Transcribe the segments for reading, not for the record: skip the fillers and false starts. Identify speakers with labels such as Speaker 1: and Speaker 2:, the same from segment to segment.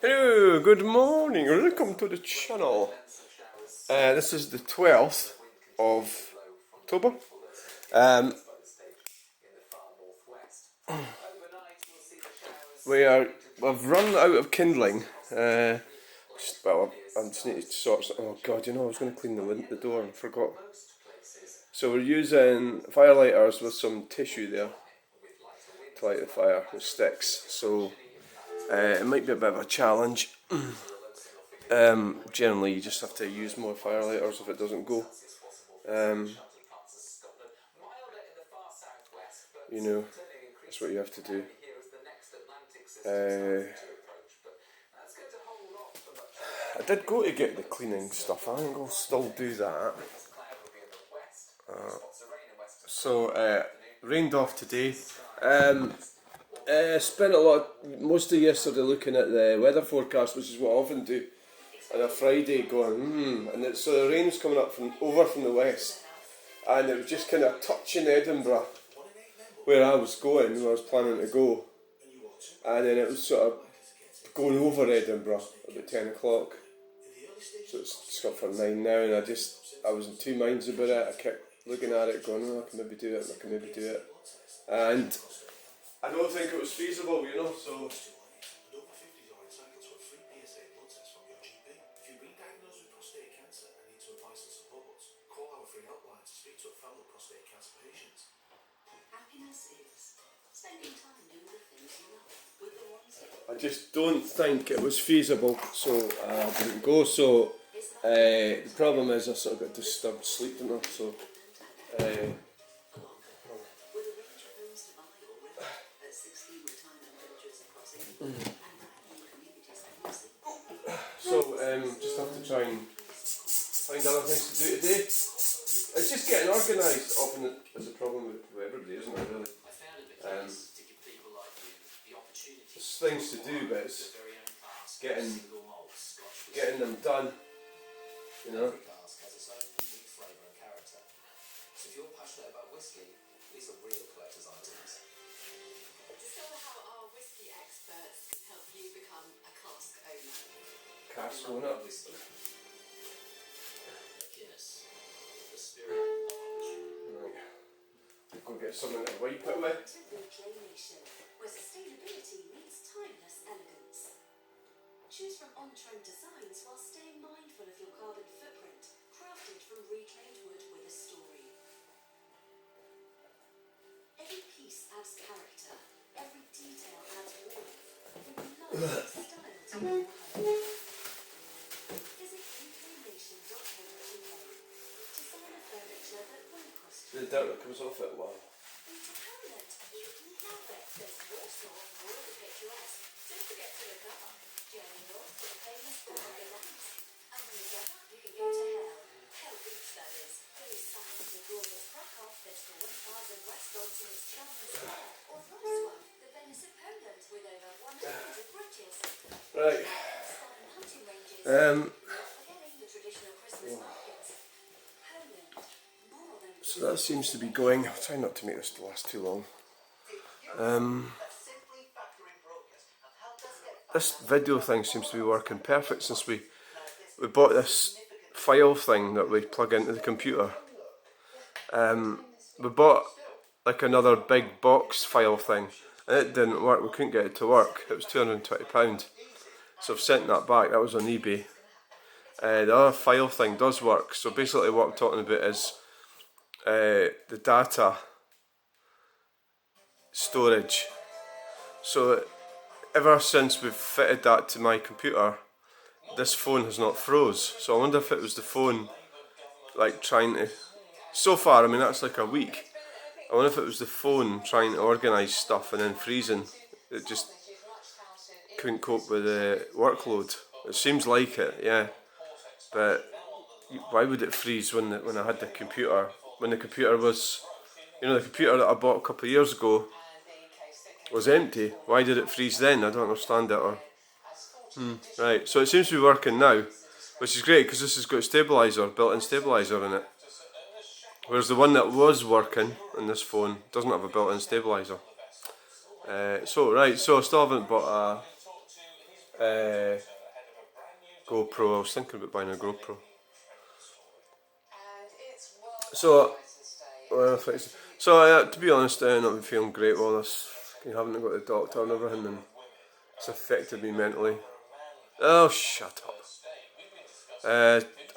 Speaker 1: Hello, good morning, welcome to the channel. This is the 12th of October. We've run out of kindling. I just need to sort. Oh God, I was going to clean the door and forgot. So we're using firelighters with some tissue there to light the fire with sticks. So it might be a bit of a challenge. Generally, you just have to use more firelighters if it doesn't go. That's what you have to do. I did go to get the cleaning stuff. I think I'll still do that. Rained off today. Spent most of yesterday looking at the weather forecast, which is what I often do, on a Friday, going so the rain's coming up from the west, and it was just kind of touching Edinburgh, where I was going, where I was planning to go, and then it was sort of going over Edinburgh about 10 o'clock. So it's got for 9 now, and I was in two minds about it. I kept looking at it, going, I can maybe do it, and I don't think it was feasible, so. I just don't think it was feasible, so I didn't go. So the problem is I sort of got disturbed sleep, so. Just have to try and find other things to do today. It's just getting organised. Often is a problem with everybody, isn't it? Really. There's things to do, but it's getting them done. Cask owner. Right. Go get something to wipe it with.
Speaker 2: Where sustainability meets timeless elegance. Choose from on-trend designs while staying mindful of your carbon footprint, crafted from reclaimed wood with a story. Every piece adds character, every detail adds warmth, bringing life and style to your home. Visit uknation.co.uk. Designer furniture that won't cost you.
Speaker 1: The dirt that comes off it, wow.
Speaker 2: There's Warsaw, more of the picturesque. Don't forget to look up. Journey north to the famous Burger Lamps. And when you get up, you can go to Hell. Hell Beach, that is. There is signs and gorgeous Krakow. There's 1,000 restaurants in its charming square. Or Wrocław, the Venice of Poland, with over 100 bridges.
Speaker 1: Right.
Speaker 2: 7 hunting ranges. Not forgetting the traditional Christmas markets. Poland, more than...
Speaker 1: So that seems to be going. I'll try not to make this last too long. This video thing seems to be working perfect since we bought this file thing that we plug into the computer. We bought like another big box file thing and it didn't work. We couldn't get it to work. It was £220. So I've sent that back. That was on eBay. The other file thing does work. So basically what I'm talking about is the data storage. So ever since we've fitted that to my computer, this phone has not froze. So I wonder if it was the phone like trying to, so far, I mean that's like a week. I wonder if it was the phone trying to organise stuff and then freezing. It just couldn't cope with the workload. It seems like it, yeah. But why would it freeze when I had the computer? When the computer was, the computer that I bought a couple of years ago was empty. Why did it freeze then? I don't understand it. Right, so it seems to be working now, which is great because this has got a stabiliser, built-in stabiliser in it. Whereas the one that was working on this phone doesn't have a built-in stabiliser. So I still haven't bought GoPro. I was thinking about buying a GoPro. So, to be honest, I've not been feeling great all this. You haven't got the doctor and everything, and it's affected me mentally. Oh, shut up.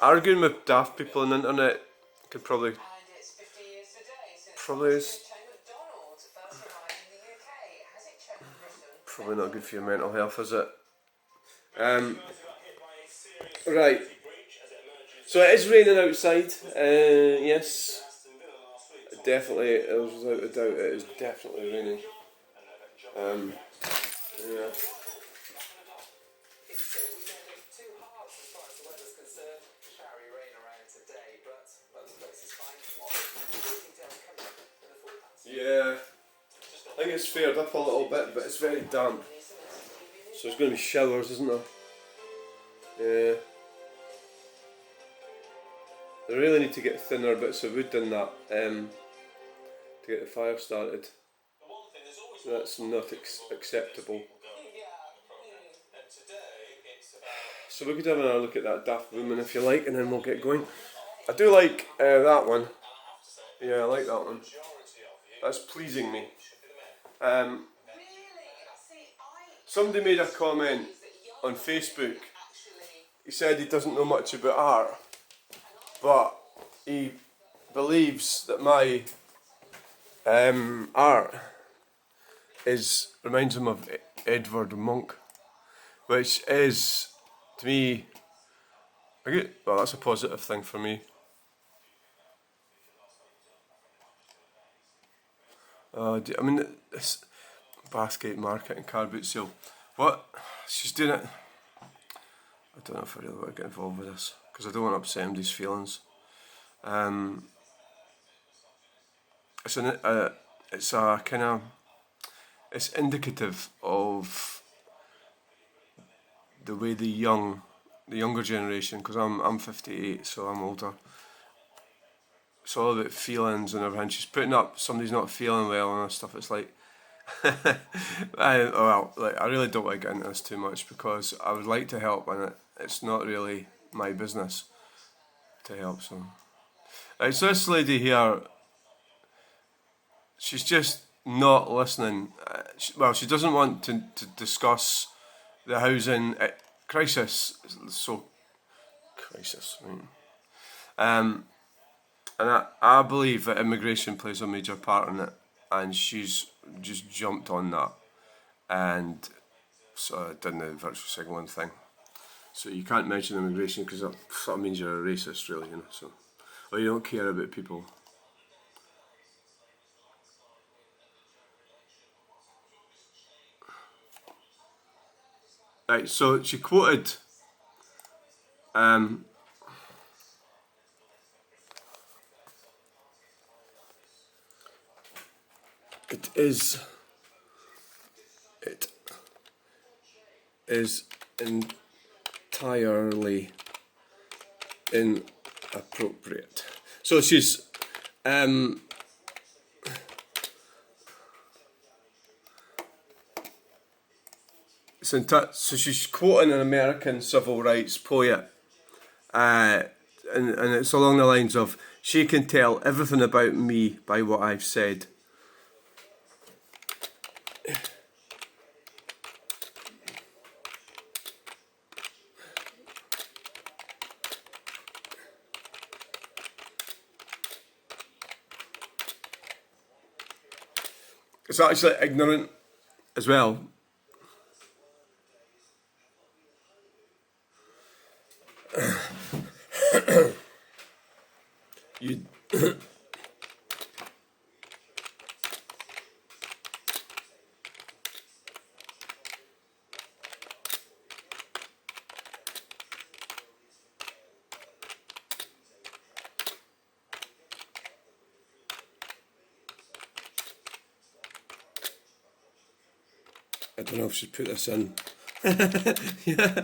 Speaker 1: Arguing with daft people on the internet could probably is probably not good for your mental health, is it? Right. So it is raining outside. Yes. Definitely, without a doubt, it is definitely raining. Yeah. Yeah, I think it's fared up a little bit, but it's very damp. So there's going to be showers, isn't there? Yeah. They really need to get thinner bits of wood in that to get the fire started. That's not acceptable. So we could have another look at that daft woman if you like, and then we'll get going. I do like that one. Yeah, I like that one. That's pleasing me. Somebody made a comment on Facebook. He said he doesn't know much about art, but he believes that my art reminds him of Edvard Munch, which is, to me, well, that's a positive thing for me. I mean, this basket market and car boot sale. What? She's doing it. I don't know if I really want to get involved with this because I don't want to upset anybody's feelings. It's a kind of, it's indicative of the way the younger generation, because I'm 58, so I'm older. It's all about feelings and everything. She's putting up somebody's not feeling well and stuff. It's like, I really don't want to get into this too much because I would like to help, and it's not really my business to help. So this lady here, she's just not listening. She doesn't want to discuss the housing crisis. Crisis. Right? And I believe that immigration plays a major part in it, and she's just jumped on that, and so done the virtual signalling thing. So you can't mention immigration because that sort of means you're a racist, really, you know. So, or you don't care about people. Right. So she quoted. It is entirely inappropriate. So she's so she's quoting an American civil rights poet, and it's along the lines of, "She can tell everything about me by what I've said." It's actually ignorant as well. You I don't know if I should put this in. Yeah,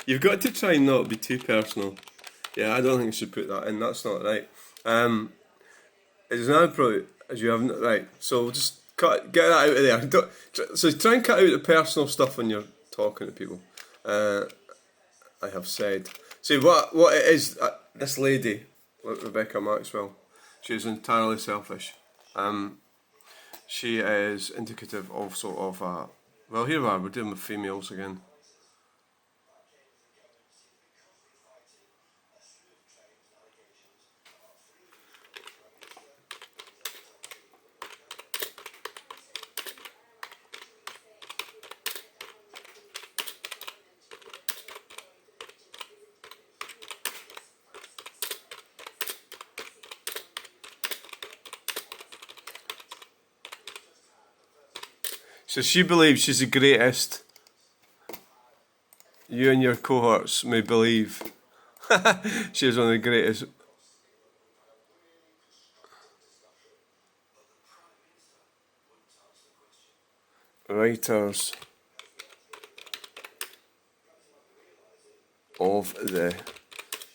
Speaker 1: you've got to try and not be too personal. Yeah, I don't think I should put that in. That's not right. It is now probably, as you haven't, right. So we'll just get that out of there. So try and cut out the personal stuff when you're talking to people. I have said. See, what it is, this lady, Rebecca Maxwell, she's entirely selfish. She is indicative also of a... Well, here we are, we're dealing with females again. So she believes she's the greatest. You and your cohorts may believe she's one of the greatest. Writers of the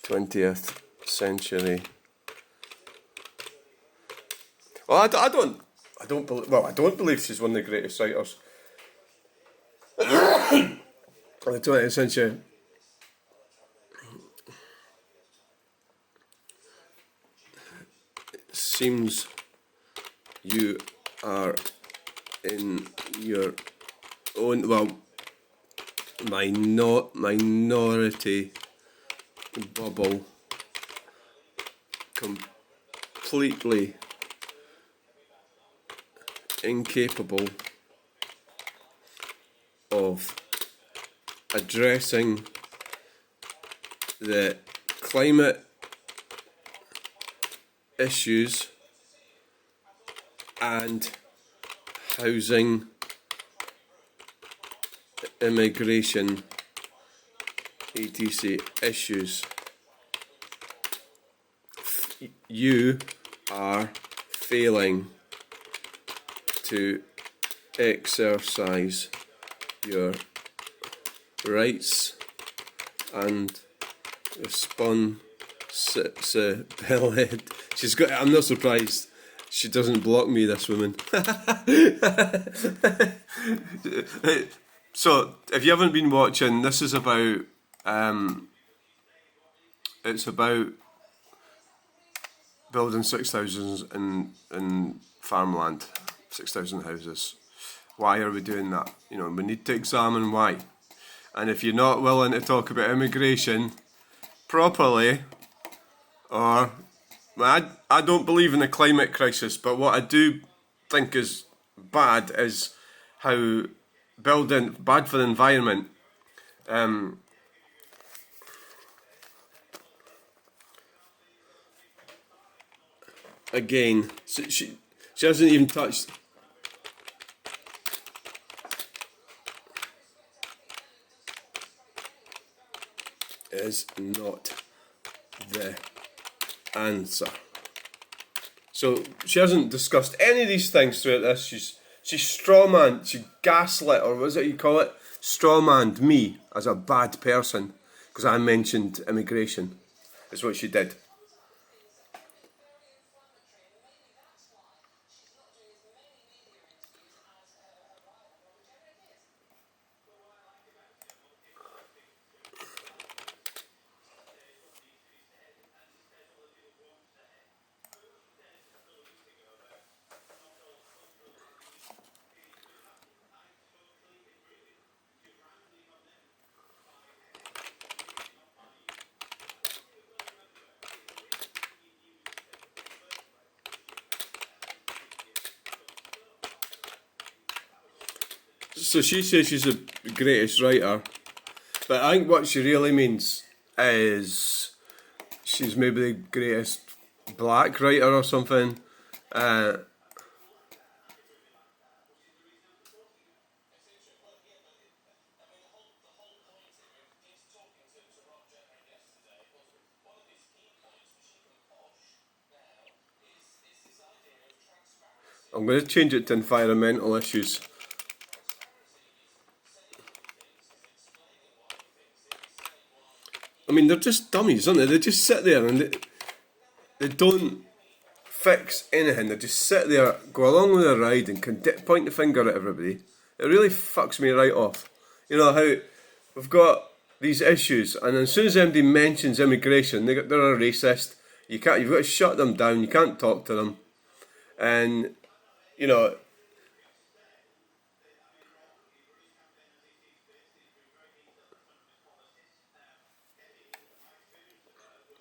Speaker 1: 20th century. Well, I don't believe she's one of the greatest writers of the 20th century. It seems you are in your own, minority bubble, completely incapable of addressing the climate issues and housing, immigration, etc. issues. You are failing to exercise your rights and responsibility. She's got. I'm not surprised she doesn't block me, this woman. So, if you haven't been watching, this is about. It's about building 6,000 in farmland, 6,000 houses. Why are we doing that? You know, we need to examine why. And if you're not willing to talk about immigration properly, or I don't believe in the climate crisis, but what I do think is bad is how building bad for the environment. Again, she hasn't even touched. Is not the answer. So she hasn't discussed any of these things throughout this. She's strawman, she gaslit, or what is it you call it? Strawmanned me as a bad person because I mentioned immigration. Is what she did. So she says she's the greatest writer, but I think what she really means is she's maybe the greatest black writer or something. I'm going to change it to environmental issues. I mean, they're just dummies, aren't they? They just sit there and they don't fix anything. They just sit there, go along with the ride and point the finger at everybody. It really fucks me right off. You know how we've got these issues, and as soon as anybody mentions immigration, they're a racist. You've got to shut them down. You can't talk to them, and you know.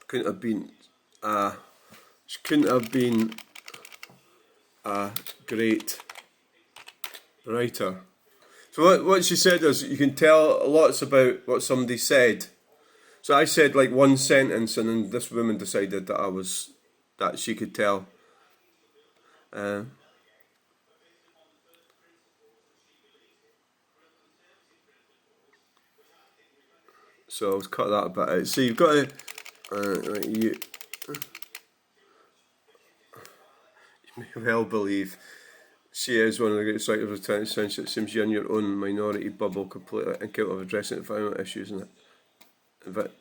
Speaker 1: Couldn't have been. She couldn't have been a great writer. So what she said is, you can tell lots about what somebody said. So I said like one sentence, and then this woman decided that she could tell. So I'll cut that a bit out. So you've got to you may well believe she is one of the greatest writers of the 20th century. It seems you're in your own minority bubble, completely incapable of addressing environmental issues, isn't it? But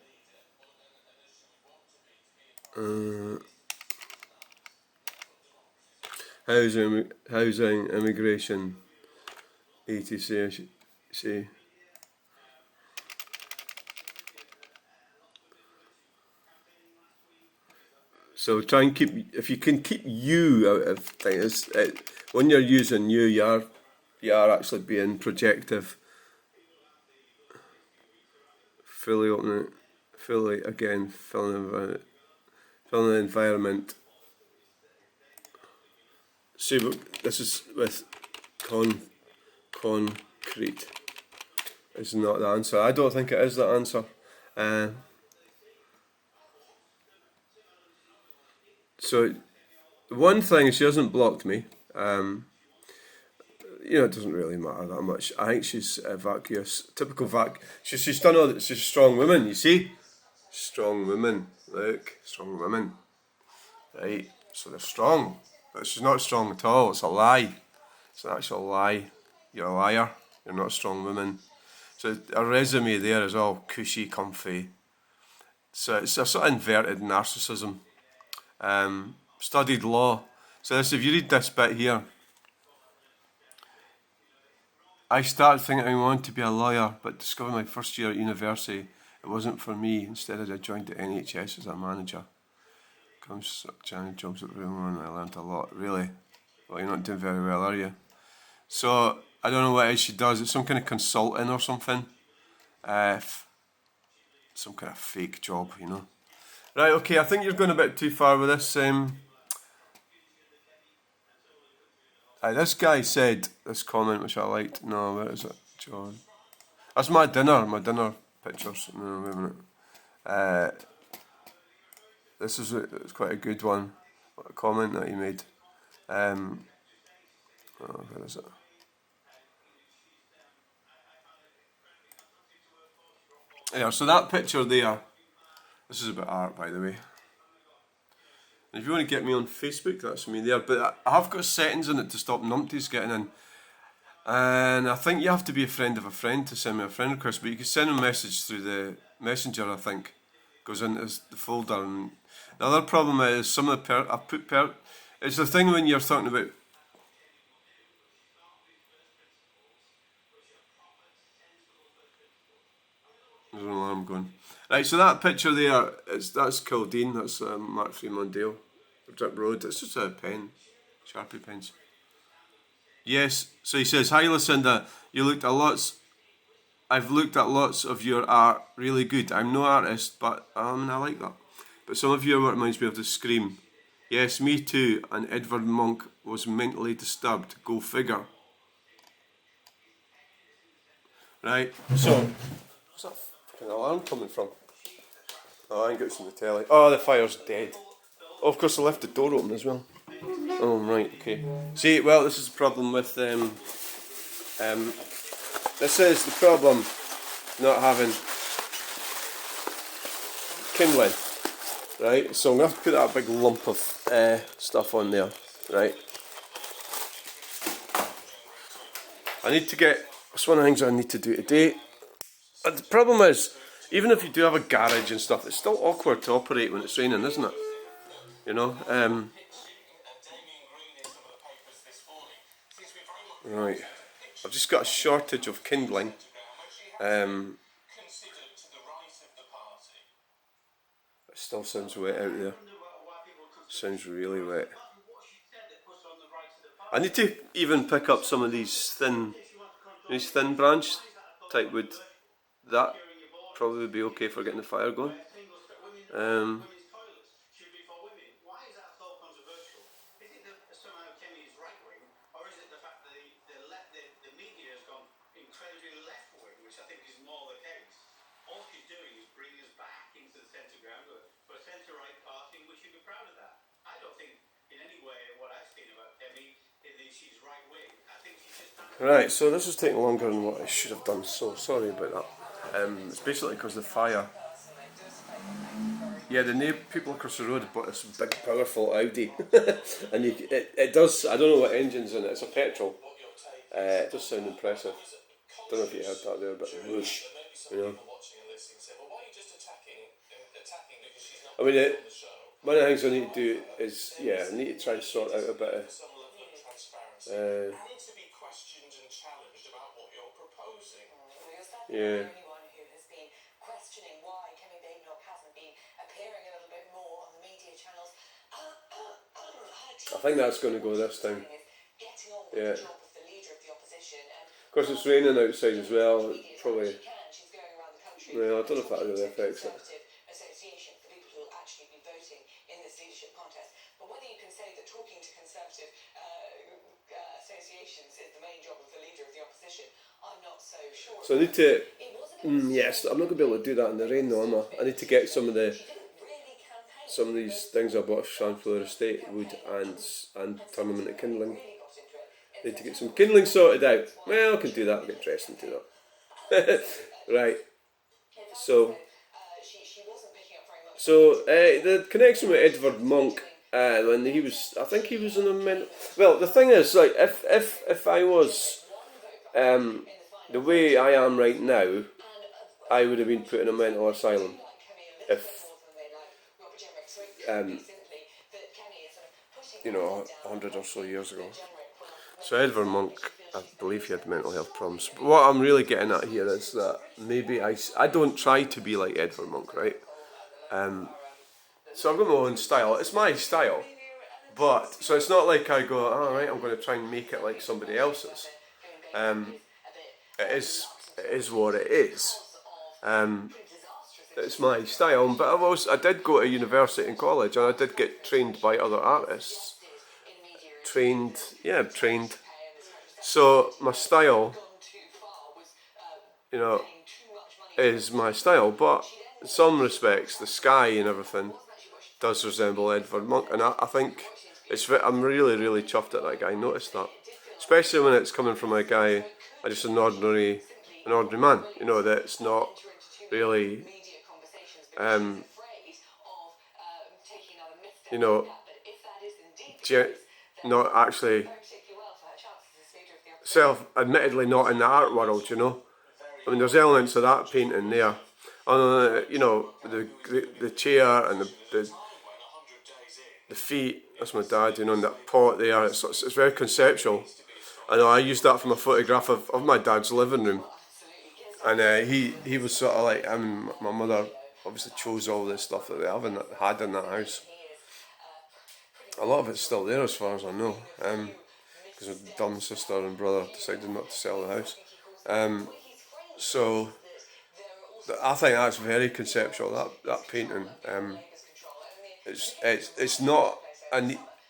Speaker 1: housing, immigration, etc. See. So try and if you can keep you out of things. When you're using you are actually being projective. Fully opening, filling the environment. See, this is with concrete. Is not the answer. I don't think it is the answer. So, one thing, she hasn't blocked me. It doesn't really matter that much. I think she's vacuous. Typical She's done all that. She's a strong woman, you see? Strong woman. Look, strong woman. Right, so they're strong. But she's not strong at all. It's a lie. It's an actual lie. You're a liar. You're not a strong woman. So a resume there is all cushy, comfy. So it's a sort of inverted narcissism. Studied law. So if you read this bit here, I started thinking I wanted to be a lawyer, but discovered my first year at university it wasn't for me. Instead, I joined the NHS as a manager. Comes Janet jobs at room and I learned a lot. Really? Well, you're not doing very well, are you? So I don't know what it is she does. It's some kind of consulting or something. Some kind of fake job, Right, okay, I think you're going a bit too far with this. This guy said this comment, which I liked. No, where is it? John. That's my dinner pictures. No, wait a minute. This is it's quite a good one. What a comment that he made. Where is it? Yeah, so that picture there, this is about art, by the way. And if you want to get me on Facebook, that's me there. But I have got settings in it to stop numpties getting in. And I think you have to be a friend of a friend to send me a friend request. But you can send a message through the messenger, I think. Goes into the folder. And the other problem is some of the it's the thing when you're talking about. There's an alarm going. Right, so that picture there, that's Kildene, that's Mark Fremondale, Drip Road. It's just a pen, Sharpie pens. Yes, so he says, hi Lucinda, I've looked at lots of your art, really good. I'm no artist, but I like that. But some of your work reminds me of The Scream. Yes, me too, and Edvard Munch was mentally disturbed. Go figure. Right, so, where's that fucking alarm coming from? Oh, I think it's from the telly. Oh, the fire's dead. Oh, of course I left the door open as well. Oh, right, okay. See, well, this is the problem with, this is the problem, not having kindling, right? So I'm going to have to put that big lump of stuff on there, right? I need to it's one of the things I need to do today. And the problem is, even if you do have a garage and stuff, it's still awkward to operate when it's raining, isn't it? Right. I've just got a shortage of kindling. Still sounds wet out there. Sounds really wet. I need to even pick up some of these thin branch type wood. That probably would be okay for getting the fire going. Right, so this is taking longer than what I should have done, so sorry about that. It's basically because the fire. Yeah, the people across the road have bought this big, powerful Audi, and it does. I don't know what engine's in it. It's a petrol. It does sound impressive. Don't know if you heard that there, but whoosh, you know. I mean, one of the things I need to do is, I need to try and sort out a bit of. Yeah. I think that's going to go this time. Yeah. Of course, it's raining outside as well. Probably. No, I don't know if that really affects it. So I need to. Yes, I'm not going to be able to do that in the rain though, am I? I need to get some of these things I bought for Chunel estate wood and turn them into kindling. Need to get some kindling sorted out. Well, I can do that. I'll get dressed and do that. Right. So the connection with Edvard Munch, when he was, I think he was in a mental. Well, the thing is, like, if I was the way I am right now, I would have been put in a mental asylum. If 100 or so years ago. So Edvard Munch, I believe he had mental health problems. But what I'm really getting at here is that maybe I don't try to be like Edvard Munch, right? So I've got my own style. It's my style. But, so it's not like I go, alright, I'm going to try and make it like somebody else's. It is what it is. It's my style, but I did go to university and college, and I did get trained by other artists. Trained. So my style, is my style, but in some respects, the sky and everything does resemble Edvard Munch, and I think I'm really, really chuffed at that guy. Noticed that, especially when it's coming from a guy, just an ordinary man. That's not really, not actually admittedly not in the art world. I mean, there's elements of that painting there. The chair and the feet. That's my dad. And that pot there. It's very conceptual. I know I used that from a photograph of my dad's living room, and he was sort of like, my mother obviously chose all this stuff that they had in that house. A lot of it's still there as far as I know, because my dumb sister and brother decided not to sell the house. So I think that's very conceptual. That painting. It's not.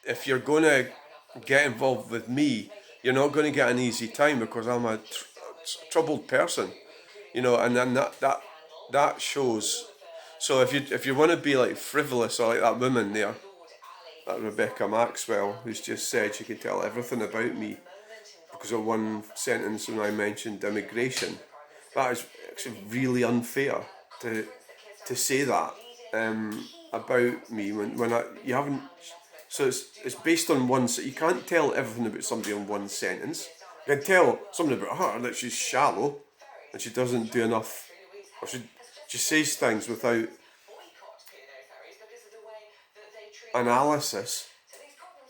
Speaker 1: If you're going to get involved with me, you're not going to get an easy time, because I'm a troubled person, and then that shows. So if you want to be like frivolous, or like that woman there, that Rebecca Maxwell, who's just said she could tell everything about me because of one sentence when I mentioned immigration, that is actually really unfair to say that about me when you haven't. So it's based on one. You can't tell everything about somebody in one sentence. You can tell something about her that she's shallow and she doesn't do enough, or she says things without analysis.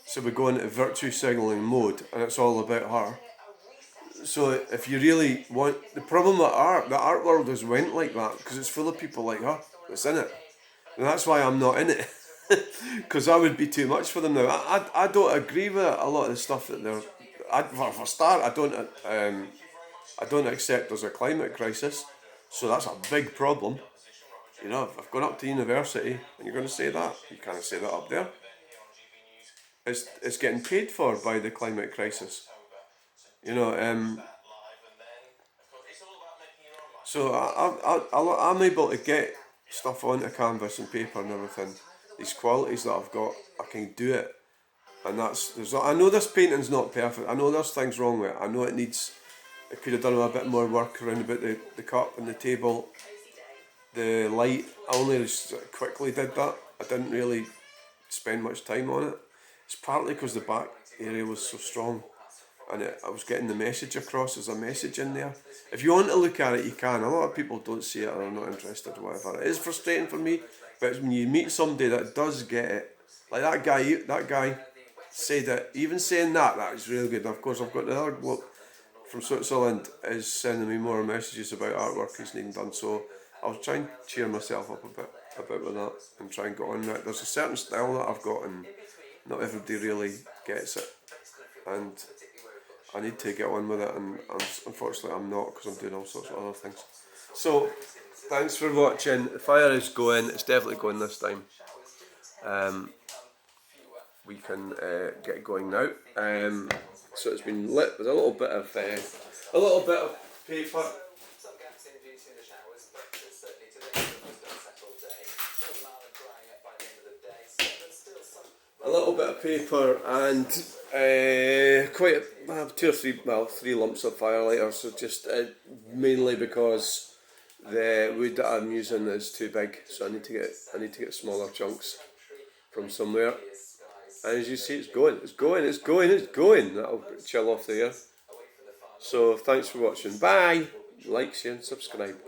Speaker 1: So we go into virtue signalling mode, and it's all about her. So if you really want, the problem with art, the art world has went like that because it's full of people like her that's in it. And that's why I'm not in it. Because that would be too much for them now. I don't agree with a lot of the stuff that they're... For a start, I don't accept there's a climate crisis. So that's a big problem. You know, if I've gone up to university and you're going to say that, you can't say that up there. It's getting paid for by the climate crisis. You know, so I'm able to get stuff onto canvas and paper and everything. These qualities that I've got, I can do it. And I know this painting's not perfect. I know there's things wrong with it. I know it could have done a bit more work around about the cup and the table. The light, I only just quickly did that. I didn't really spend much time on it. It's partly because the back area was so strong and I was getting the message across. There's a message in there. If you want to look at it, you can. A lot of people don't see it or are not interested or whatever. It is frustrating for me, but when you meet somebody that does get it, like that guy said that, even saying that is really good. And of course, I've got the other bloke from Switzerland is sending me more messages about artwork he's needing done, so I'll try and cheer myself up a bit with that and try and get on with it. There's a certain style that I've got and not everybody really gets it, and I need to get on with it, and unfortunately I'm not, because I'm doing all sorts of other things. So thanks for watching. The fire is going. It's definitely going this time. We can get going now. So it's been lit with a little bit of paper. A little bit of paper and quite three lumps of firelighter. So just mainly because the wood that I'm using is too big, so I need to get smaller chunks from somewhere. And as you see, it's going. That'll chill off the air. So thanks for watching. Bye. Like, share and subscribe.